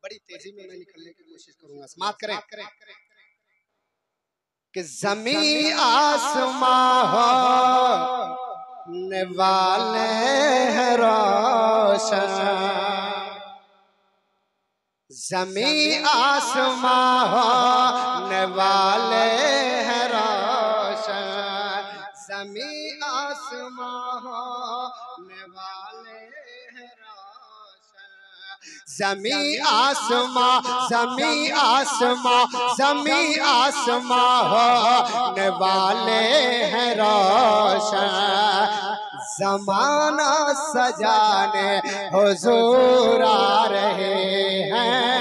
बड़ी तेजी में मैं निकलने की कोशिश करूंगा। समाप्त करें कि ज़मीं आसमां होने वाले हैं रोशन, ज़मीं आसमां होने वाले हैं रोशन, ज़मीं आसमां होने वाले हैं रोशन, ज़मीं आसमां ज़मीं आसमां ज़मीं आसमां होने वाले हैं रोशन, ज़माना सजाने हुजूर आ रहे हैं।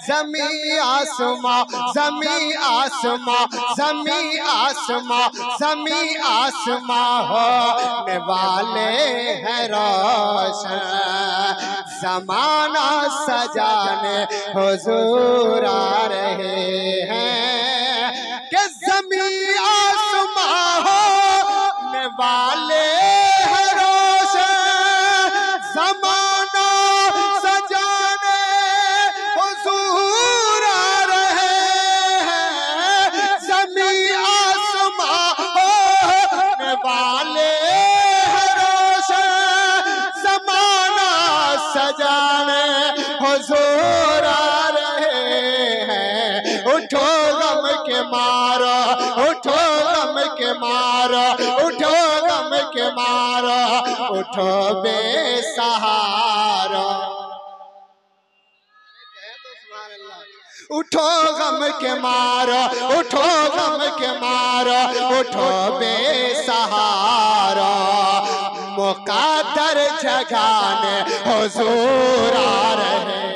ज़मीं आसमां ज़मीं आसमां ज़मीं आसमां ज़मीं आसमां होने वाले हैं रोशन, ज़माना सजाने हुजूर आ रहे हैं कि ज़मीं आसमां होने वाले हैं रोशन, ज़माना सजाने हुजूर आ रहे हैं। ज़मीं आसमां होने वाले हैं रोशन, ज़माना सजाने हुजूर आ रहे हैं। उठो गम के मारो, उठो गम के मारो, उठो गम के मारो, उठो बेसहारा, उठो गम के मारो, उठो गम के मारो, उठो बेसहारा, मुक़द्दर जगाने हुजूर आ रहे हैं।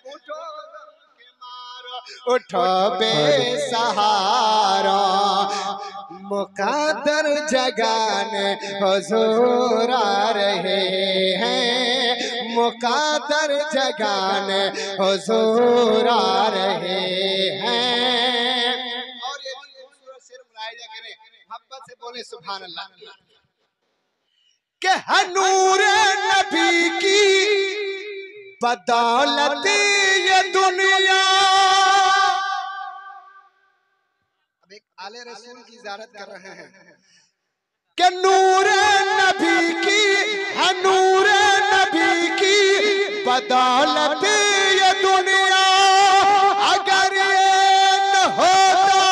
उठो गम के मारो, उठो बेसहारा, मुक़द्दर जगाने हुजूर आ रहे हैं। मुक़द्दर जगाने हुजूर आ रहे हैं। और ये भी खूबसूरत शेर मुलाहिजा करें, मोहब्बत से बोले सुभान अल्लाह के नूर नबी की बदौलत ये दुनिया। अब एक आले रसूल की ज़ियारत कर रहे हैं कि नूर नबी की है, नूर नबी की बदौलत ये दुनिया। अगर ये न होता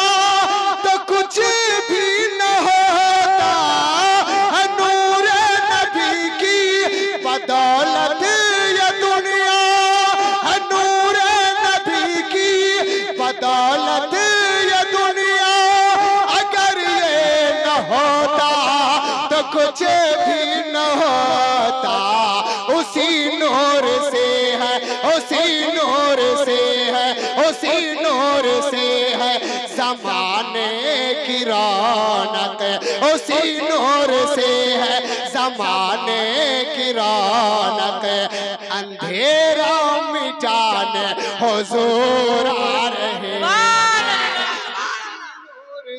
तो कुछ भी न होता, है नूर नबी की बदौलत ये दुनिया, है नूर नबी की बदौलत ये दुनिया। अगर ये न होता तो कुछ भी न होता, उसी नूर से है, उसी नूर से है, उसी नूर से है ज़माने की रौनक, उसी नूर से है ज़माने की रौनक। अंधेरा मिटाने हुजूर आ रहे हैं,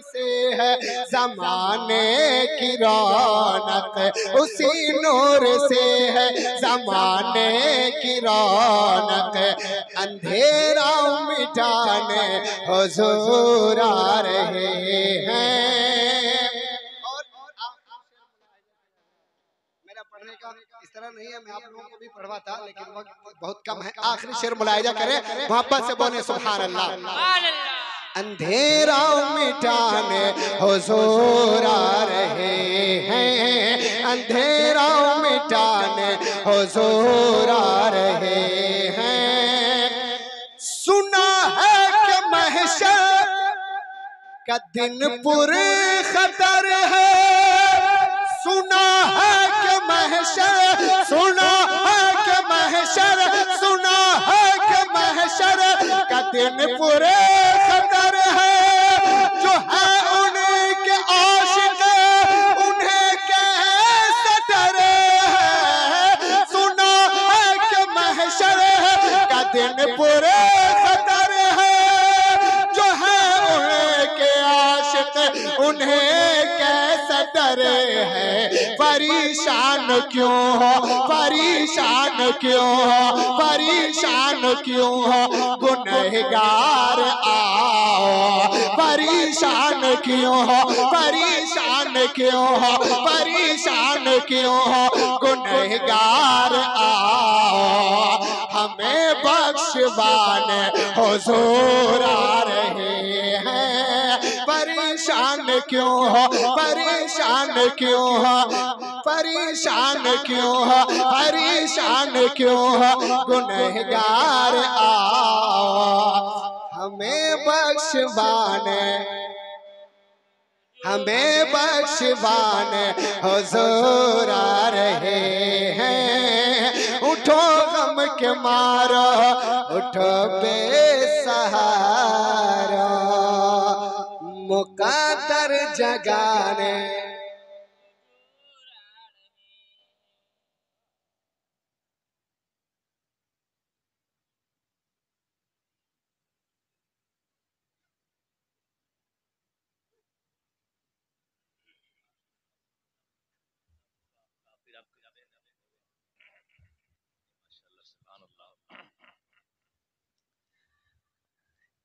से है ज़माने की रौनक, उसी नूर से है ज़माने की रौनक। अंधेरा मिटाने हुजूर आ रहे हैं। और मेरा पढ़ने का इस तरह नहीं है, मैं आप लोगों को भी पढ़वाता, लेकिन वक्त बहुत कम है। आखिरी शेर मुलाहिजा करें, मोहब्बत से बोले सुभान अल्लाह। अंधेरा मिटाने हुजूर आ रहे हैं, अंधेरा मिटाने हुजूर आ रहे हैं। सुना है कि महशर का दिन पुरे खतर है, सुना है कि महशर, सुना है कि महशर, सुना है कि महशर का दिन पुरे खतर है। जो है उनके आशिक उन्हें कैसे डरे हैं, सुना है कि महशर का दिन पुरे खतर है। जो है उनके आशिक उन्हें कैसे डरे हैं, परेशान क्यों हो, परेशान क्यों हो, परेशान क्यों हो गुनहगार आओ, परेशान क्यों हो, परेशान क्यों हो, परेशान क्यों हो गुनहगार आओ, हमें बख्शवान हुजूर आ रहे हैं, परेशान क्यों हो, परेशान क्यों हो, परेशान क्यों हो, परेशान क्यों हो गुनहगार आओ, हमें बख्शवान, हमें बख्शवान हुजूर आ रहे हैं, उठो गम के मारो, उठो बेसहारा, मुक़द्दर जगाने।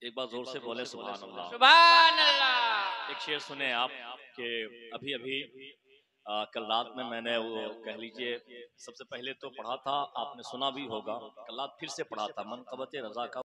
एक बार जोर से बोले सुभान अल्लाह। सुभान अल्लाह। एक शेर सुने आप कि अभी अभी कल रात में मैंने वो कह लीजिए सबसे पहले तो पढ़ा था, आपने सुना भी होगा, कल रात फिर से पढ़ा था मनक़बत रज़ा का।